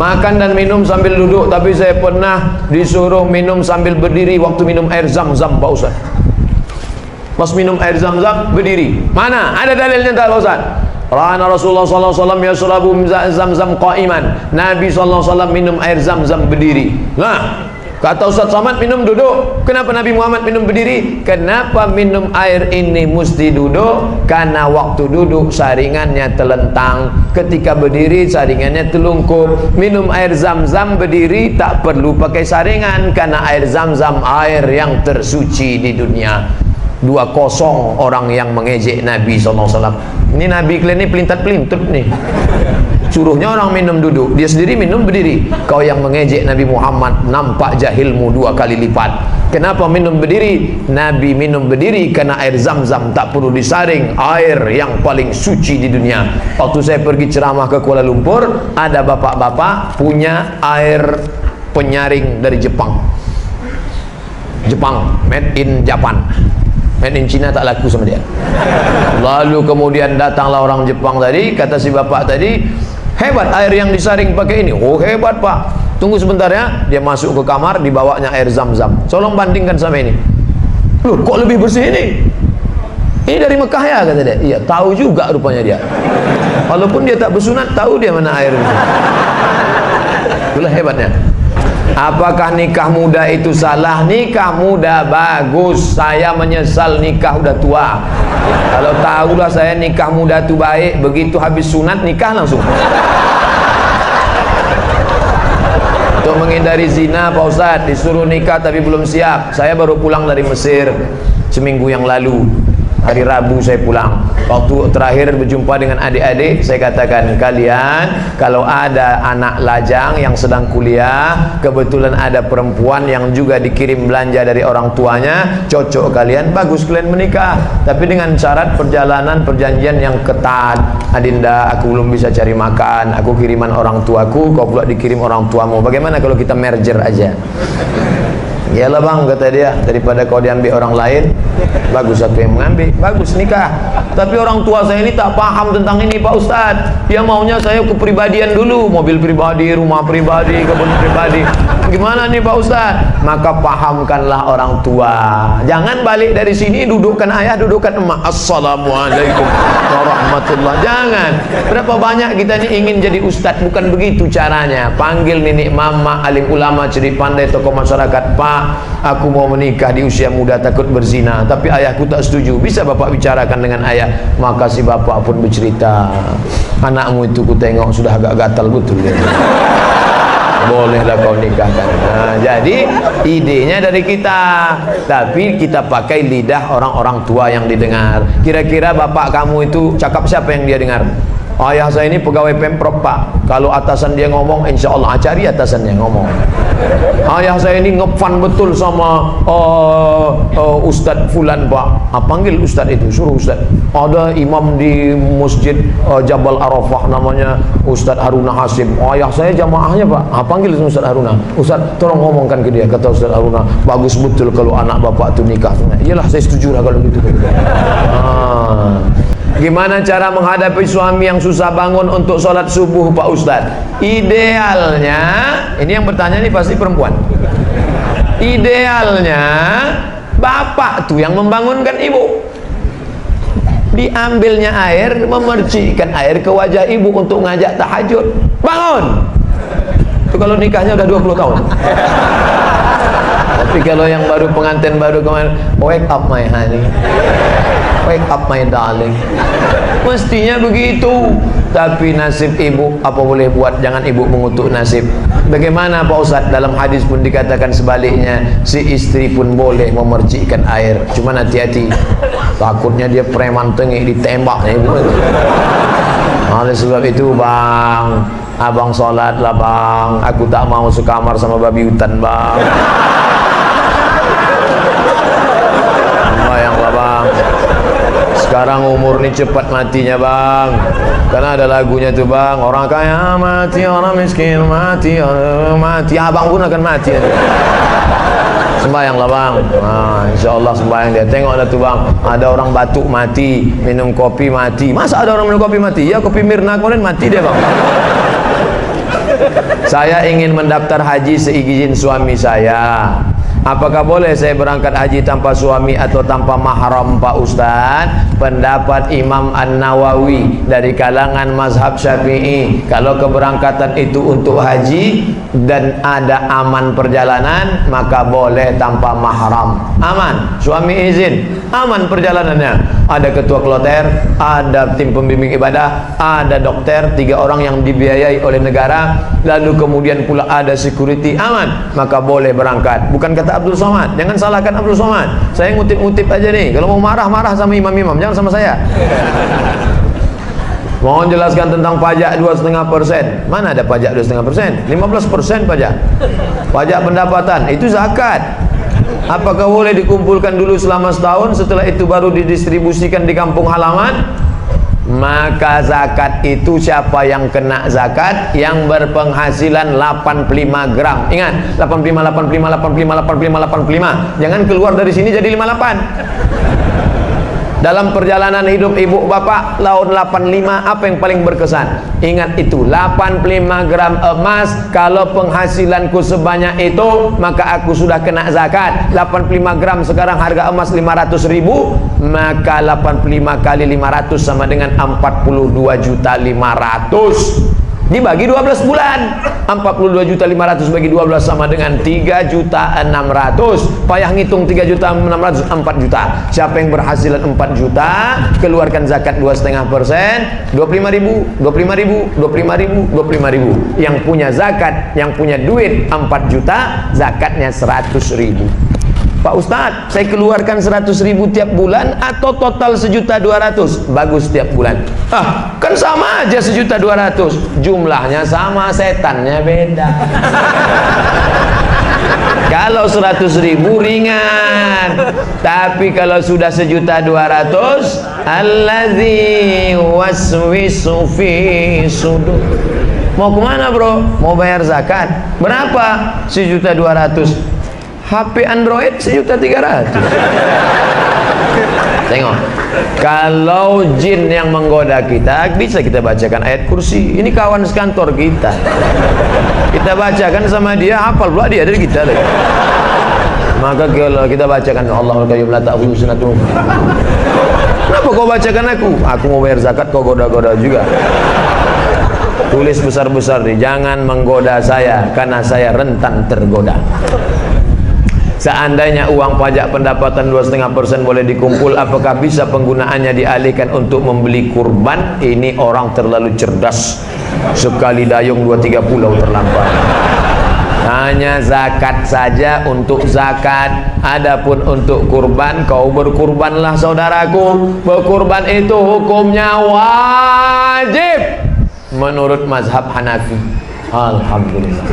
Makan dan minum sambil duduk, tapi saya pernah disuruh minum sambil berdiri waktu minum air zam-zam Pak Ustaz. Pas minum air zam-zam berdiri. Mana? Ada dalilnya tak Pak Ustaz? Ra'ana Rasulullah sallallahu alaihi wasallam yashrabu zam-zam qa'iman. Nabi sallallahu alaihi wasallam minum air zam-zam berdiri. Nah, kata Ustaz Somad minum duduk. Kenapa Nabi Muhammad minum berdiri? Kenapa minum air ini mesti duduk? Karena waktu duduk saringannya telentang, ketika berdiri saringannya telungkup. Minum air zam-zam berdiri tak perlu pakai saringan, karena air zam-zam air yang tersuci di dunia. 2-0 orang yang mengejek Nabi SAW. Ini Nabi kalian ini pelintat-pelintut nih. Suruhnya orang minum duduk, dia sendiri minum berdiri. Kau yang mengejek Nabi Muhammad, nampak jahilmu 2 kali lipat. Kenapa minum berdiri? Nabi minum berdiri karena air zam-zam tak perlu disaring, air yang paling suci di dunia. Waktu saya pergi ceramah ke Kuala Lumpur, ada bapak-bapak punya air penyaring dari Jepang. Made in Japan. Made in China tak laku sama dia. Lalu kemudian datanglah orang Jepang tadi, kata si bapak tadi, hebat air yang disaring pakai ini. Oh hebat Pak. Tunggu sebentar ya. Dia masuk ke kamar, dibawanya air zam-zam. Tolong bandingkan sama ini. Loh kok lebih bersih ini? Ini dari Mekah ya kata dia. Iya tahu juga rupanya dia. Walaupun dia tak bersunat, tahu dia mana air itu. Itulah hebatnya. Apakah nikah muda itu salah? Nikah muda bagus. Saya menyesal nikah udah tua. Kalau tahulah saya nikah muda itu baik, begitu habis sunat nikah langsung. Untuk menghindari zina Pak Ustadz, disuruh nikah tapi belum siap. Saya baru pulang dari Mesir seminggu yang lalu. Hari Rabu saya pulang. Waktu terakhir berjumpa dengan adik-adik, saya katakan, kalian kalau ada anak lajang yang sedang kuliah, kebetulan ada perempuan yang juga dikirim belanja dari orang tuanya, cocok kalian, bagus kalian menikah. Tapi dengan syarat perjanjian yang ketat. Adinda, aku belum bisa cari makan, aku kiriman orang tuaku, kau pula dikirim orang tuamu. Bagaimana kalau kita merger aja? Yalah bang, kata dia, daripada kau diambil orang lain, bagus aku yang mengambil, bagus nikah. Tapi orang tua saya ini tak paham tentang ini Pak Ustadz. Dia maunya saya kepribadian dulu, mobil pribadi, rumah pribadi, kebun pribadi. Gimana nih Pak Ustadz? Maka pahamkanlah orang tua. Jangan balik dari sini dudukkan ayah, dudukkan emak. Assalamualaikum warahmatullah. Jangan. Berapa banyak kita ini ingin jadi ustadz, bukan begitu caranya. Panggil nenek mama, alim ulama, cerdik pandai, tokoh masyarakat. Pak, aku mau menikah di usia muda, takut berzina, tapi ayahku tak setuju. Bisa bapak bicarakan dengan ayah? Maka si bapak pun bercerita, anakmu itu ku tengok sudah agak gatal betul dia. Bolehlah kau nikahkan. Nah, jadi idenya dari kita, tapi kita pakai lidah orang-orang tua yang didengar. Kira-kira bapak kamu itu cakap siapa yang dia dengar? Ayah saya ini pegawai Pemprov Pak. Kalau atasan dia ngomong, insya Allah cari atasannya ngomong. Ayah saya ini ngefan betul sama Ustadz Fulan Pak. Panggil Ustadz itu, suruh Ustadz. Ada imam di masjid Jabal Arafah namanya Ustadz Haruna Hasim. Ayah saya jamaahnya Pak. Panggil Ustadz Haruna. Ustadz tolong ngomongkan ke dia. Kata Ustadz Haruna, bagus betul kalau anak bapak itu nikah. Iyalah saya setuju lah kalau gitu. Gimana cara menghadapi suami yang susah bangun untuk sholat subuh Pak Ustadz? Idealnya, ini yang bertanya ini pasti perempuan. Idealnya bapak tuh yang membangunkan ibu. Diambilnya air, memercikkan air ke wajah ibu untuk ngajak tahajud. Bangun! Itu kalau nikahnya udah 20 tahun. Tapi kalau yang baru pengantin baru kemarin, wake up my honey, wake up my darling, mestinya begitu. Tapi nasib ibu apa boleh buat, jangan ibu mengutuk nasib. Bagaimana Pak Ustadz? Dalam hadis pun dikatakan sebaliknya, si istri pun boleh memercikkan air, cuman hati-hati, takutnya dia preman tengik ditembak ibu. Oleh sebab itu bang, abang sholat lah bang, aku tak mau sekamar sama babi hutan bang. Bayanglah bang, sekarang umur ini cepat matinya bang. Karena ada lagunya tuh bang, orang kaya mati, orang miskin mati, orang mati, abang pun akan mati. Sembayanglah bang. Nah, insya Allah sembayang dia. Tengoklah tuh bang, ada orang batuk mati, minum kopi mati. Masa ada orang minum kopi mati? Ya kopi Mirna kemarin mati dia bang. Saya ingin mendaftar haji seizin suami saya. Apakah boleh saya berangkat haji tanpa suami atau tanpa mahram, Pak Ustaz? Pendapat Imam An-Nawawi dari kalangan mazhab Syafi'i, kalau keberangkatan itu untuk haji dan ada aman perjalanan, maka boleh tanpa mahram. Aman, suami izin, aman perjalanannya. Ada ketua kloter, ada tim pembimbing ibadah, ada dokter, 3 orang yang dibiayai oleh negara, lalu kemudian pula ada security, aman, maka boleh berangkat. Bukan kata Abdul Somad, jangan salahkan Abdul Somad. Saya ngutip-ngutip aja nih. Kalau mau marah-marah sama imam-imam, jangan sama saya. Mohon jelaskan tentang pajak 2,5%. Mana ada pajak 2,5%? 15% pajak. Pajak pendapatan itu zakat. Apakah boleh dikumpulkan dulu selama setahun, setelah itu baru didistribusikan di kampung halaman? Maka zakat itu siapa yang kena zakat? Yang berpenghasilan 85 gram. Ingat, 85, 85, 85, 85, 85. Jangan keluar dari sini jadi 58. Dalam perjalanan hidup ibu bapak tahun 85, apa yang paling berkesan? Ingat itu, 85 gram emas. Kalau penghasilanku sebanyak itu, maka aku sudah kena zakat. 85 gram sekarang harga emas 500.000, maka 85 kali 500 sama dengan 42.500.000. Dibagi 12 bulan, 42.500.000 bagi 12 sama dengan 3.600.000. Payah ngitung 3.600.000, 4 juta. Siapa yang berhasilan 4 juta, keluarkan zakat 2,5%, 25.000, 25.000, 25.000, 25.000. Yang punya zakat, yang punya duit 4 juta, zakatnya 100.000. Pak Ustadz, saya keluarkan 100.000 tiap bulan atau total 1.200.000? Bagus tiap bulan. Kan sama aja 1.200.000. Jumlahnya sama, setannya beda. Kalau 100.000 ringan, tapi kalau sudah 1.200.000, allazi waswisu fi sudur. Mau kemana bro? Mau bayar zakat. Berapa? 1.200.000. HP Android 1.300.000. Tengok, kalau jin yang menggoda kita, bisa kita bacakan ayat kursi. Ini kawan sekantor kita, kita bacakan sama dia, hafal pula dia dari kita lagi. Maka kalau kita bacakan Allahul Qayyum la ta'khudhuhu sinatun. Kenapa kau bacakan aku? Aku mau bayar zakat, kau goda-goda juga. Tulis besar-besar nih, jangan menggoda saya karena saya rentan tergoda. Seandainya uang pajak pendapatan 2,5% boleh dikumpul, apakah bisa penggunaannya dialihkan untuk membeli kurban? Ini orang terlalu cerdas. Sekali dayung 2-3 pulau terlampau. Hanya zakat saja untuk zakat. Adapun untuk kurban, kau berkurbanlah saudaraku. Berkurban itu hukumnya wajib menurut mazhab Hanafi. Alhamdulillah.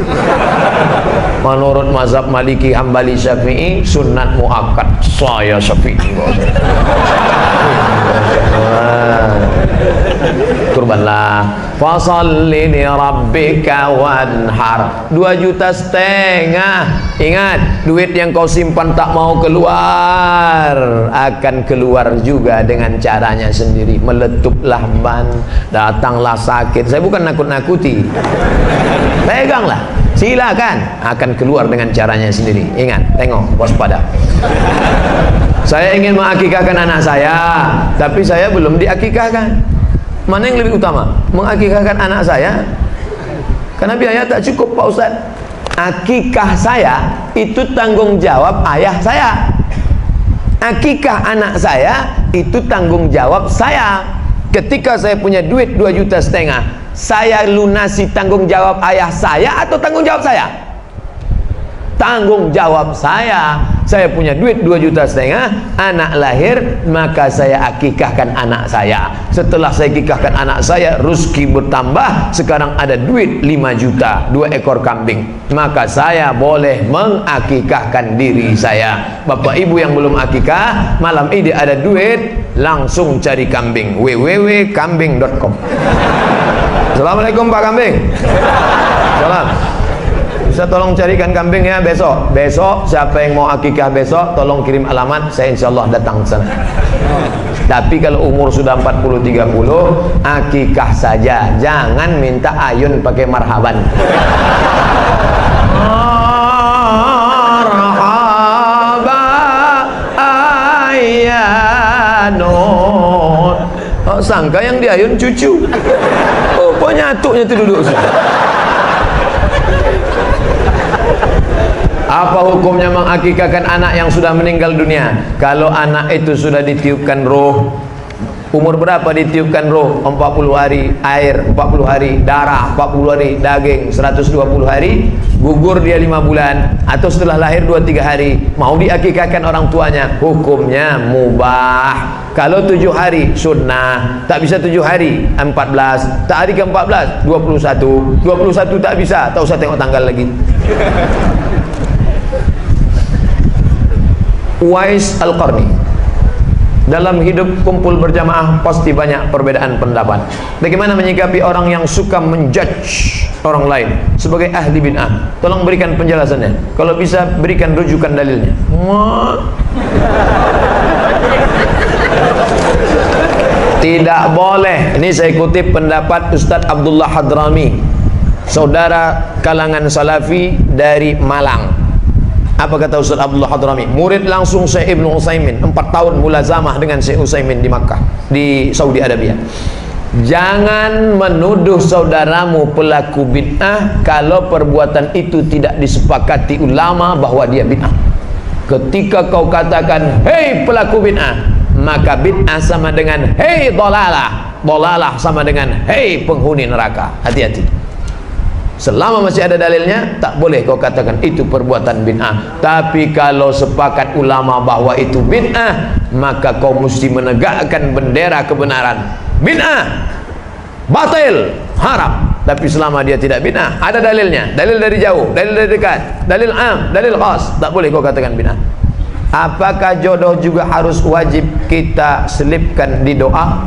Menurut mazhab Maliki, Hambali, Syafi'i, sunat muakkad. Saya Syafi'i. Kurbanlah. Fasalli li rabbika wanhar. 2,5 juta. Ingat, duit yang kau simpan tak mau keluar, akan keluar juga dengan caranya sendiri. Meletuplah ban, datanglah sakit. Saya bukan nakut-nakuti. Peganglah, silakan, akan keluar dengan caranya sendiri. Ingat, tengok, waspada. Saya ingin mengakikahkan anak saya, tapi saya belum diakikahkan. Mana yang lebih utama? Mengakikahkan anak saya karena biaya tak cukup, Pak Ustaz. Akikah saya itu tanggung jawab ayah saya. Akikah anak saya itu tanggung jawab saya. Ketika saya punya duit 2,5 juta, saya lunasi tanggung jawab ayah saya atau tanggung jawab saya? Tanggung jawab saya. Saya punya duit 2,5 juta, anak lahir, maka saya akikahkan anak saya. Setelah saya akikahkan anak saya, rezeki bertambah, sekarang ada duit 5 juta, 2 ekor kambing, maka saya boleh mengakikahkan diri saya. Bapak ibu yang belum akikah, malam ini ada duit, langsung cari kambing, www.kambing.com. Assalamualaikum Pak Kambing. Salam. Bisa tolong carikan kambing ya besok. Besok siapa yang mau akikah besok, tolong kirim alamat, saya insya Allah datang ke sana. Tapi kalau umur sudah 40-30, akikah saja, jangan minta ayun pakai marhaban. Marhaba ayyanun. Oh, sangka yang diayun cucu. Oh, penyatuknya itu duduk. Apa hukumnya mengakikahkan anak yang sudah meninggal dunia? Kalau anak itu sudah ditiupkan roh, umur berapa ditiupkan roh? 40 hari air, 40 hari darah, 40 hari daging, 120 hari, gugur dia 5 bulan, atau setelah lahir 2-3 hari, mau diakikahkan orang tuanya, hukumnya mubah. Kalau 7 hari sunnah, tak bisa 7 hari 14, tak hari ke-14 21 tak bisa, tak usah tengok tanggal lagi. Uwais Al-Qarni, dalam hidup kumpul berjamaah pasti banyak perbedaan pendapat. Bagaimana menyikapi orang yang suka menjudge orang lain sebagai ahli bid'ah? Tolong berikan penjelasannya. Kalau bisa berikan rujukan dalilnya. Tidak boleh. Ini saya kutip pendapat Ustadz Abdullah Hadrami, saudara kalangan Salafi dari Malang. Apa kata Ustaz Abdullah Hadrami? Murid langsung Syekh Ibnu Utsaimin, 4 tahun mulazamah dengan Syekh Utsaimin di Makkah, di Saudi Arabia. Jangan menuduh saudaramu pelaku bid'ah kalau perbuatan itu tidak disepakati ulama bahwa dia bid'ah. Ketika kau katakan, hei pelaku bid'ah, maka bid'ah sama dengan hei dolalah, dolalah sama dengan hei penghuni neraka. Hati-hati. Selama masih ada dalilnya, tak boleh kau katakan itu perbuatan bid'ah. Tapi kalau sepakat ulama bahwa itu bid'ah, maka kau mesti menegakkan bendera kebenaran. Bid'ah, batil, haram. Tapi selama dia tidak bid'ah, ada dalilnya. Dalil dari jauh, dalil dari dekat, dalil am, dalil khas, tak boleh kau katakan bid'ah. Apakah jodoh juga harus wajib kita selipkan di doa?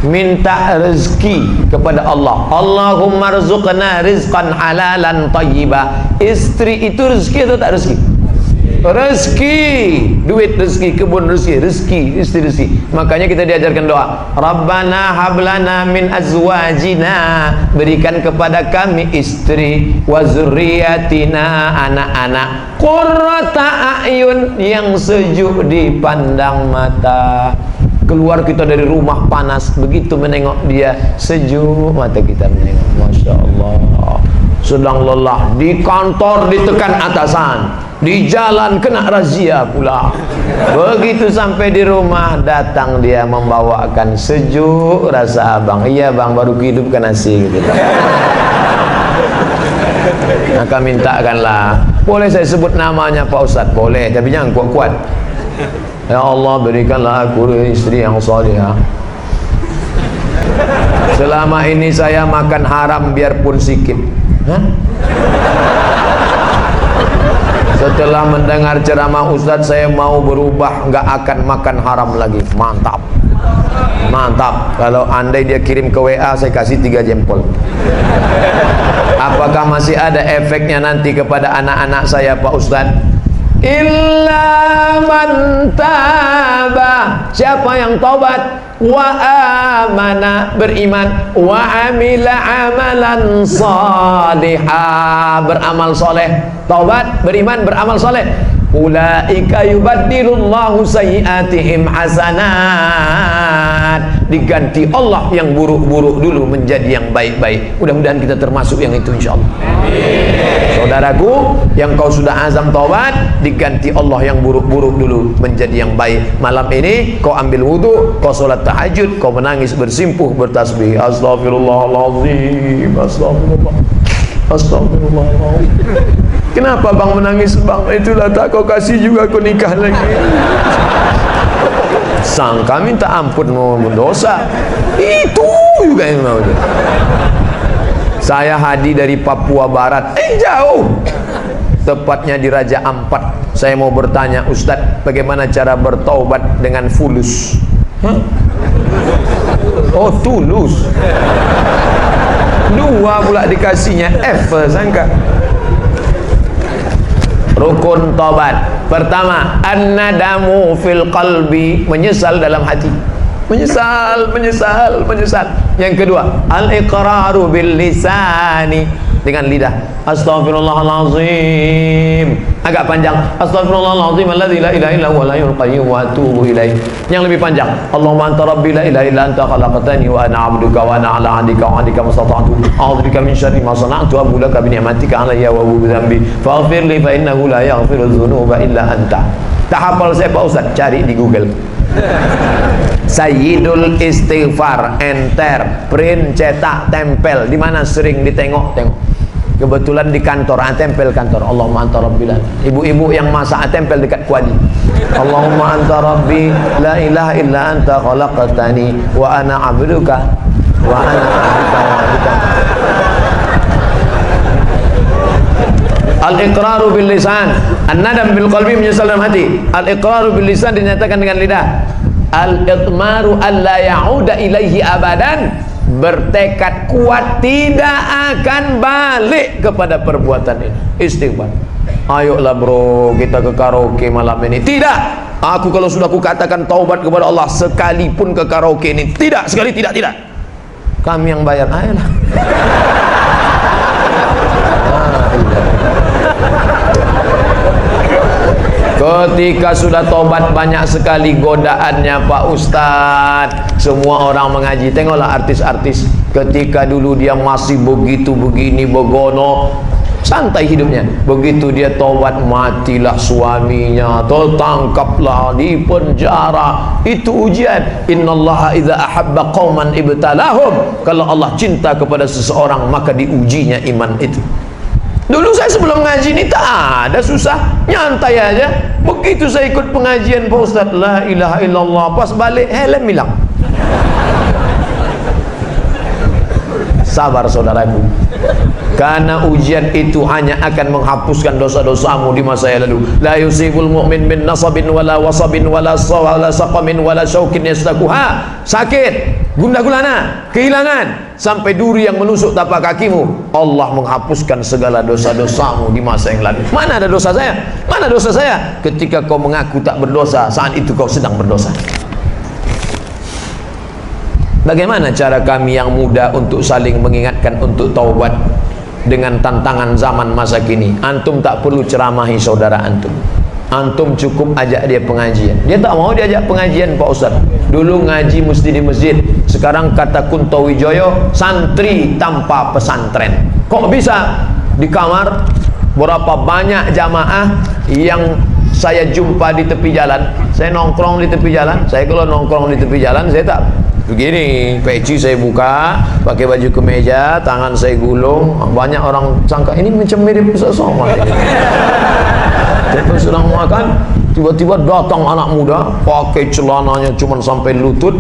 Minta rezeki kepada Allah. Allahumma rzuqna rizqan halalan thayyiba. Istri itu rezeki atau tak rezeki? Rezeki, duit rezeki, kebun rezeki, istri rezeki. Makanya kita diajarkan doa, Rabbana hablana min azwajina, berikan kepada kami istri, wa zurriyatina, anak-anak, qurrata a'yun, yang sejuk dipandang mata. Keluar kita dari rumah panas, begitu menengok dia sejuk mata kita menengok. Masya Allah. Sedang lelah di kantor ditekan atasan, di jalan kena razia pula. Begitu sampai di rumah datang dia membawakan sejuk rasa abang. Iya bang, baru hidupkan nasi gitu. Maka mintakanlah. Boleh saya sebut namanya Pak Ustadz? Boleh, tapi jangan kuat-kuat. Ya Allah, berikanlah aku istri yang salihah. Selama ini saya makan haram biarpun sikit. Setelah mendengar ceramah Ustadz, saya mau berubah, nggak akan makan haram lagi. Mantap, mantap. Kalau andai dia kirim ke WA, saya kasih 3 jempol. Apakah masih ada efeknya nanti kepada anak-anak saya Pak Ustadz? Illa man taba, siapa yang taubat, wa amana, beriman, wa amila amalan salihah, beramal soleh. Taubat, beriman, beramal soleh. Ulaika yubaddilullahu sayyiatihim hasanat, diganti Allah yang buruk-buruk dulu menjadi yang baik-baik. Mudah-mudahan kita termasuk yang itu insyaallah. Saudaraku, yang kau sudah azam taubat, diganti Allah yang buruk-buruk dulu menjadi yang baik. Malam ini kau ambil wudu, kau sholat tahajud, kau menangis bersimpuh bertasbih, astagfirullahaladzim, astagfirullah, astagfirullahaladzim. Kenapa bang menangis bang? Itulah tak kau kasih juga kau nikah lagi. Sangka minta ampun mau dosa, itu juga yang mau. Saya Hadi dari Papua Barat, jauh, tepatnya di Raja Ampat. Saya mau bertanya Ustadz, bagaimana cara bertaubat dengan fulus? Oh tulus, 2 pula dikasihnya F, sangka. Rukun taubat. Pertama, an-nadamu fil qalbi, menyesal dalam hati. Menyesal. Yang kedua, al-iqraru bil lisani, dengan lidah. Astaghfirullahalazim. Agak panjang. Astaghfirullahalazim alladzi la ilaha illa huwal hayyul qayyum wa atubu ilaih. Yang lebih panjang. Allahumma anta rabbi la ilaha illa anta khalaqtani wa ana 'abduka wa ana 'ala 'ahdika wa 'adika mastata'tu. A'udzubika min syarri ma sana'tu abu laka bi ni'matika 'alayya wa abu bi dhanbi. Faghfir li fa innahu la yaghfiru dzunuba illa anta. Tak hafal saya Pak Ustaz, cari di Google. Sayyidul Istighfar, enter, print, cetak, tempel. Di mana sering ditengok-tengok? Kebetulan di kantor, tempel kantor. Allahumma anta rabbi. Ibu-ibu yang masak tempel dekat kuali. Allahumma anta rabbi la ilaha illa anta khalaqtani wa ana 'abduka wa ana 'abduka. Al-iqraru bil lisan, an-nadam bil qalbi, menyesal dalam hati. Al-iqraru bil lisan dinyatakan dengan lidah. Al-itmaru alla ya'uda ilaihi abadan, bertekad kuat tidak akan balik kepada perbuatan ini. Istighfar. Ayolah bro, kita ke karaoke malam ini. Tidak. Aku kalau sudah aku katakan taubat kepada Allah, sekalipun ke karaoke ini tidak, sekali tidak. Kami yang bayar. Ayolah. Ketika sudah tobat, banyak sekali godaannya Pak Ustadz. Semua orang mengaji. Tengoklah artis-artis, ketika dulu dia masih begitu begini begono, santai hidupnya. Begitu dia tobat, matilah suaminya, tertangkaplah, di penjara. Itu ujian. Innallaha idza ahabba qauman ibtalahum. Kalau Allah cinta kepada seseorang, maka diujinya iman itu. Dulu saya sebelum ngaji ini tak ada susah, nyantai aja. Begitu saya ikut pengajian Pak Ustaz, la ilaha illallah, pas balik helm hilang. Sabar saudaraku, karena ujian itu hanya akan menghapuskan dosa-dosamu di masa yang lalu. La yusibul mu'min bin nasabin wala wasabin wala saqamin wala syaukin yastakuha. Sakit, gundah gulana, kehilangan, sampai duri yang menusuk tapak kakimu. Allah menghapuskan segala dosa-dosamu di masa yang lalu. Mana ada dosa saya? Mana dosa saya? Ketika kau mengaku tak berdosa, saat itu kau sedang berdosa. Bagaimana cara kami yang muda untuk saling mengingatkan untuk taubat dengan tantangan zaman masa kini? Antum tak perlu ceramahi saudara antum. Antum cukup ajak dia pengajian. Dia tak mau diajak pengajian Pak Ustaz. Dulu ngaji mesti di masjid. Sekarang kata Kunto Wijoyo, santri tanpa pesantren. Kok bisa? Di kamar, berapa banyak jamaah yang saya jumpa di tepi jalan. Saya nongkrong di tepi jalan. Saya kalau nongkrong di tepi jalan, saya tak begini, peci saya buka, pakai baju kemeja, tangan saya gulung. Banyak orang sangka ini macam mirip Ustaz Somad. Kita sedang makan, tiba-tiba datang anak muda, pakai celananya cuma sampai lutut.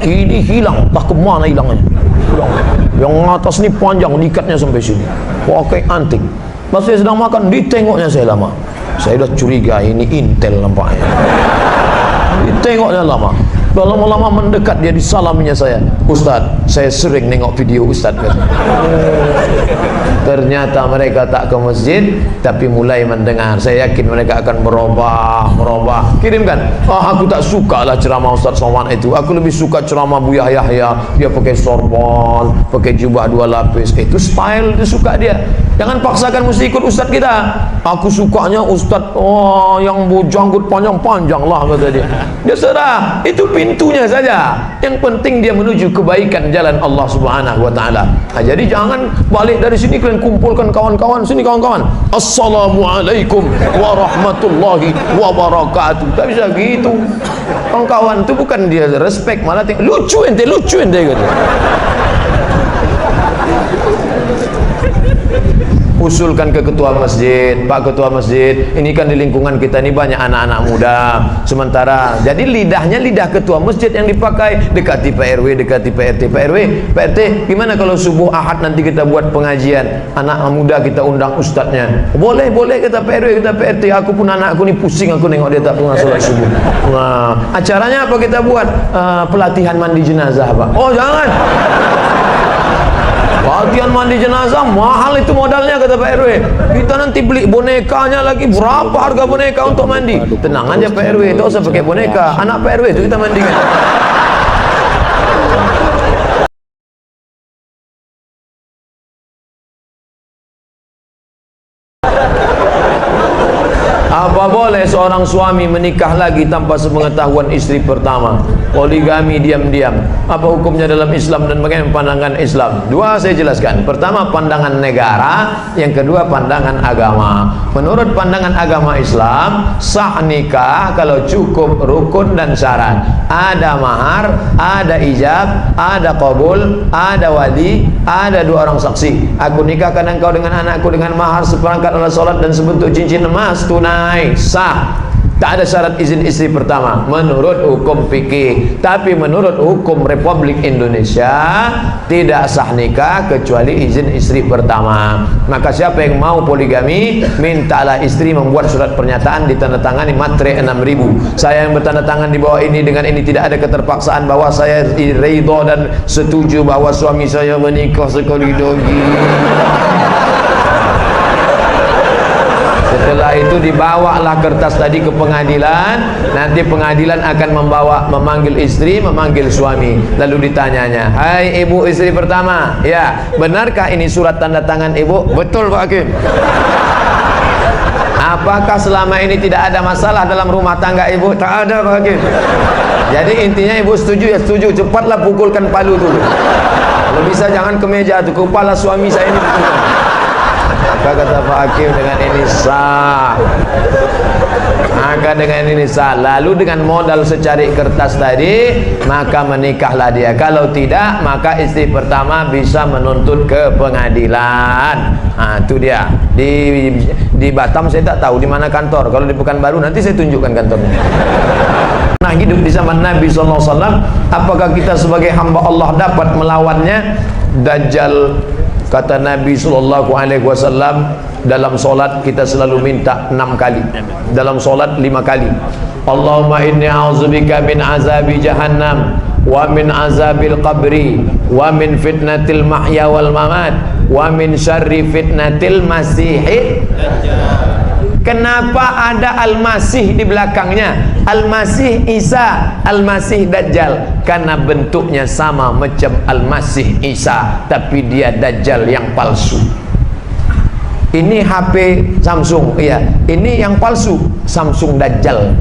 Ini hilang, tak kemana hilangnya. Hilang. Yang atas ni panjang, ikatnya sampai sini. Pakai anting. Pas saya sedang makan, ditengoknya saya lama. Saya dah curiga ini intel nampaknya. Ditengoknya lama. Lama-lama mendekat, dia disalaminya saya. Ustaz, saya sering nengok video Ustaz. Ternyata mereka tak ke masjid, tapi mulai mendengar. Saya yakin mereka akan merubah. Kirimkan. Aku tak suka lah ceramah Ustaz Somad itu. Aku lebih suka ceramah Buya Yahya. Dia pakai sorban, pakai jubah 2 lapis. Itu style, dia suka dia. Jangan paksakan mesti ikut Ustaz kita. Aku sukanya Ustaz yang janggut panjang-panjang lah, kata dia. Dia serah. Itu pintunya saja. Yang penting dia menuju kebaikan jalan Allah Subhanahu wa taala. Jadi jangan balik dari sini kalian kumpulkan kawan-kawan. Sini kawan-kawan. Assalamualaikum warahmatullahi wabarakatuh. Tak bisa gitu. Kawan-kawan itu bukan dia respect, malah lucu ente gitu. Usulkan ke ketua masjid, Pak ketua masjid, ini kan di lingkungan kita ini banyak anak-anak muda. Sementara jadi lidahnya lidah ketua masjid yang dipakai. Dekati Pak RW, dekati Pak RT. Pak RW, Pak RT, gimana kalau subuh Ahad nanti kita buat pengajian, anak muda kita undang ustadznya? Boleh kata Pak RW, kata Pak RT. Aku pun anakku ni pusing, aku nengok dia tak pernah sholat subuh. Nah, acaranya apa kita buat? Pelatihan mandi jenazah Pak. Oh jangan. Latihan mandi jenazah mahal itu modalnya, kata Pak RW. Kita nanti beli bonekanya lagi, berapa harga boneka untuk mandi? Tenang aja Pak RW, tak usah pakai boneka, anak Pak RW itu kita mandikan. Apa boleh seorang suami menikah lagi tanpa sepengetahuan istri pertama? Poligami diam-diam. Apa hukumnya dalam Islam dan bagaimana pandangan Islam? Dua saya jelaskan. Pertama pandangan negara, yang kedua pandangan agama. Menurut pandangan agama Islam, sah nikah kalau cukup rukun dan syarat. Ada mahar, ada ijab, ada qabul, ada wali, ada dua orang saksi. Aku nikahkan engkau dengan anakku dengan mahar seperangkat alat salat dan sebentuk cincin emas tunai, sah. Tak ada syarat izin istri pertama menurut hukum fikih. Tapi menurut hukum Republik Indonesia tidak sah nikah kecuali izin istri pertama. Maka siapa yang mau poligami, mintalah istri membuat surat pernyataan ditandatangani matre 6.000. Saya yang bertanda tangan di bawah ini, dengan ini tidak ada keterpaksaan bahwa saya ridho dan setuju bahwa suami saya menikah sekali lagi. Setelah itu dibawalah kertas tadi ke pengadilan. Nanti pengadilan akan memanggil istri, memanggil suami. Lalu ditanyanya, hai ibu istri pertama, ya benarkah ini surat tanda tangan ibu? Betul Pak Hakim. Apakah selama ini tidak ada masalah dalam rumah tangga ibu? Tak ada Pak Hakim. Jadi intinya ibu setuju ya setuju. Cepatlah pukulkan palu dulu. Kalau bisa jangan ke meja tuh, kepala suami saya ini pukulkan. Maka kata Pak Hakim dengan ini sah. Maka dengan ini sah. Lalu dengan modal secari kertas tadi, maka menikahlah dia. Kalau tidak, maka istri pertama bisa menuntut ke pengadilan. Nah, itu dia. Di Batam saya tak tahu di mana kantor. Kalau di Pekanbaru nanti saya tunjukkan kantornya. Nah, hidup di zaman Nabi SAW, apakah kita sebagai hamba Allah dapat melawannya? Dajjal, kata Nabi SAW, dalam solat kita selalu minta 6 kali, dalam solat 5 kali. Allahumma inni a'udzubika min azabi jahannam, wa min azabil qabri, wa min fitnatil mahya wal mamat, wa min syarri fitnatil masihid. Kenapa ada Al-Masih di belakangnya? Al-Masih Isa, Al-Masih Dajjal. Karena bentuknya sama macam Al-Masih Isa, tapi dia Dajjal yang palsu. Ini HP Samsung, iya. Ini yang palsu, Samsung Dajjal.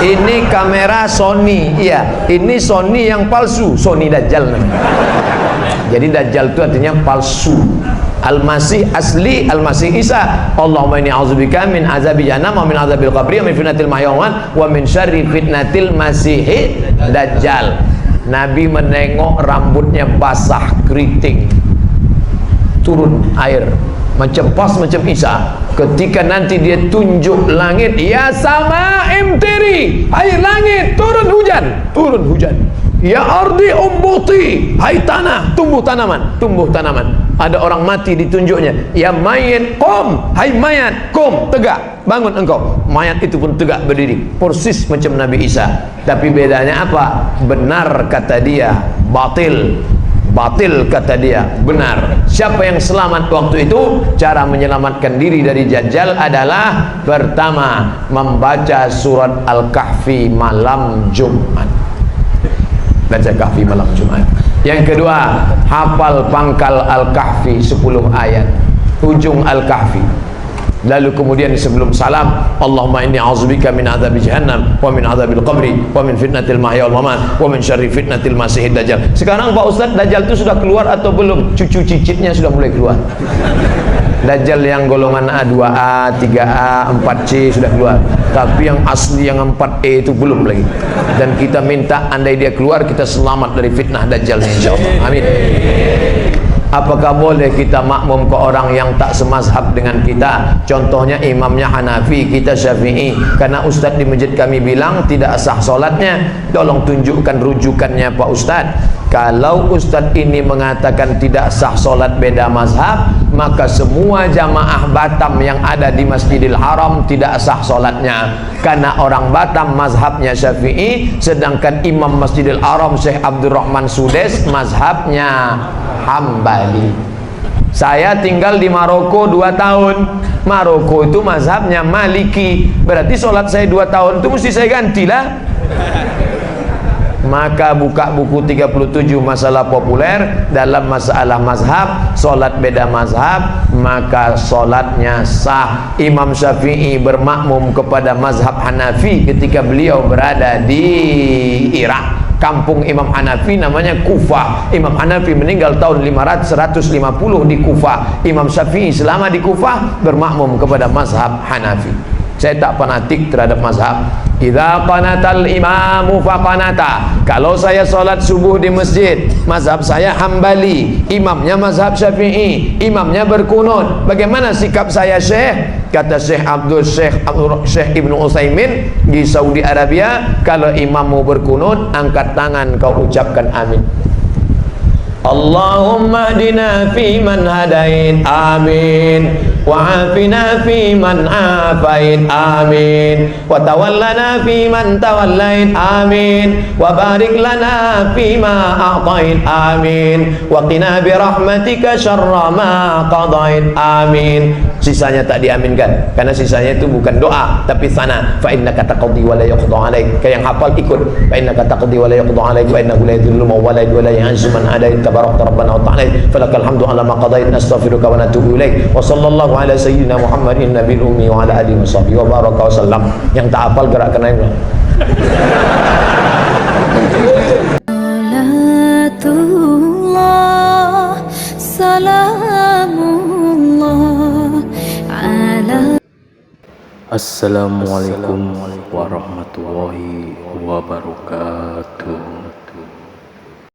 Ini kamera Sony, iya. Ini Sony yang palsu, Sony Dajjal. Jadi Dajjal itu artinya palsu. Al-Masih asli, Al-Masih Isa. Allahumma inni a'udzubika min azabi jahannam wa min azabil qabri wa min fitnatil mahya wa min syarri fitnatil masihid dajjal. Nabi menengok rambutnya basah keriting, turun air macam pas macam Isa. Ketika nanti dia tunjuk langit, ya sama imtiri, hai langit turun hujan, turun hujan. Ya ardi umbuti, hai tanah tumbuh tanaman, tumbuh tanaman. Ada orang mati ditunjuknya, ya mayat qum, hai mayat qum, tegak, bangun engkau. Mayat itu pun tegak berdiri, persis macam Nabi Isa. Tapi bedanya apa? Benar kata dia, batil. Batil kata dia, benar. Siapa yang selamat waktu itu? Cara menyelamatkan diri dari Dajjal adalah pertama, membaca surat Al-Kahfi malam Jumat. Baca Kahfi malam Jumat. Yang kedua, hafal pangkal Al-Kahfi 10 ayat, ujung Al-Kahfi. Lalu kemudian sebelum salam, Allahumma inni a'udzubika min adzabi jahannam wa min adzabil qabri wa min fitnatil mahya wal mamat wa min syarri fitnatil masihid dajjal. Sekarang Pak Ustaz, Dajjal itu sudah keluar atau belum? Cucu cicitnya sudah mulai keluar. Dajjal yang golongan A2A, 3A, 4C sudah keluar. Tapi yang asli yang 4E itu belum lagi. Dan kita minta andai dia keluar, kita selamat dari fitnah Dajjal insyaallah. Amin. Apakah boleh kita makmum ke orang yang tak semazhab dengan kita? Contohnya imamnya Hanafi, kita Syafi'i. Karena Ustadz di masjid kami bilang tidak sah solatnya. Tolong tunjukkan rujukannya Pak Ustadz. Kalau Ustadz ini mengatakan tidak sah solat beda mazhab, maka semua jamaah Batam yang ada di Masjidil Haram tidak sah solatnya, karena orang Batam mazhabnya Syafi'i, sedangkan imam Masjidil Haram Syekh Abdurrahman Sudes mazhabnya Hambali. Saya tinggal di Maroko 2 tahun. Maroko itu mazhabnya Maliki, berarti solat saya 2 tahun itu mesti saya gantilah. Maka buka buku 37 masalah populer dalam masalah mazhab, solat beda mazhab, maka solatnya sah. Imam Syafi'i bermakmum kepada mazhab Hanafi ketika beliau berada di Irak. Kampung Imam Hanafi namanya Kufah. Imam Hanafi meninggal tahun 150 di Kufah. Imam Syafi'i selama di Kufah bermakmum kepada mazhab Hanafi. Saya tak fanatik terhadap mazhab. Idza qanatal imamu faqanata. Kalau saya salat subuh di masjid, mazhab saya Hambali, imamnya mazhab Syafi'i, imamnya berkunut. Bagaimana sikap saya, Syekh? Kata Syekh Ibnu Utsaimin di Saudi Arabia, kalau imammu berkunut, angkat tangan kau ucapkan amin. Allahumma hdina fi man hadait, amin. Wa afina fi man afait, amin. Wa tawallana fi man tawallait, amin. Wa barik lana fi ma a'tait, amin. Wa qina bi rahmatika syarra ma qadait, amin. Sisanya tak diaminkan, karena sisanya itu bukan doa tapi sana. Fa innaka taqdi wa la yuqda alaik. Kayak yang hafal ikut. Fa innaka taqdi wa la yuqda alaik wa innahu la yadhillu man walait wa la yu'izzu man adait. Tabarakta rabbana wa ta'ala. Falakal hamdu ala ma qadait. Nastaghfiruka wa natubu ilaik. Wa sallallahu ala sayyidina Muhammadin nabiyil ummi wa ala alihi washabbihi wa baraka wa sallam. Yang tak hafal gerakkan aja. Assalamualaikum warahmatullahi wabarakatuh.